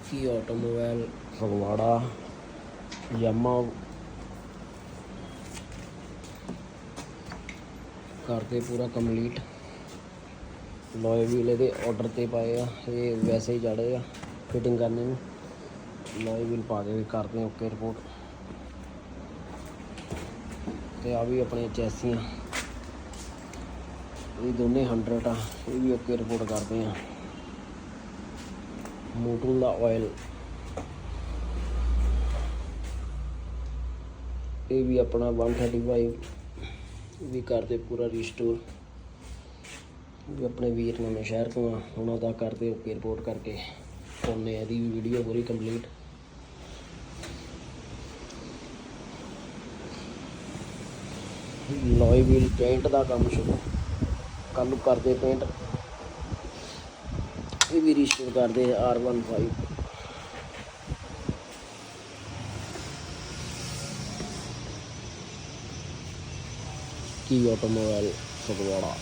की ऑटोमोबाइल फगवाड़ा यामा करते पूरा कंप्लीट। लॉय व्हील ये ऑर्डर ते पाए आ, ये वैसे ही चढ़े आ फिटिंग करने में। लॉय व्हील पा के करते ओके रिपोर्ट। तो आ भी अपने चैसियाँ ये दोनों 100 आ, ये भी ओके रिपोर्ट करते हैं। मोटू का ऑयल ये भी अपना 135 भी करते पूरा रिस्टोर। भी अपने वीर नवे शहर तो उन्होंने करते ओके रिपोर्ट करके पाने। यदि वीडियो पूरी कंप्लीट। लॉय व्हील पेंट का काम शुरू कल करते पेंट। ये भी रिस्टोर करते R15 की ऑटोमोबाइल फगवाड़ा।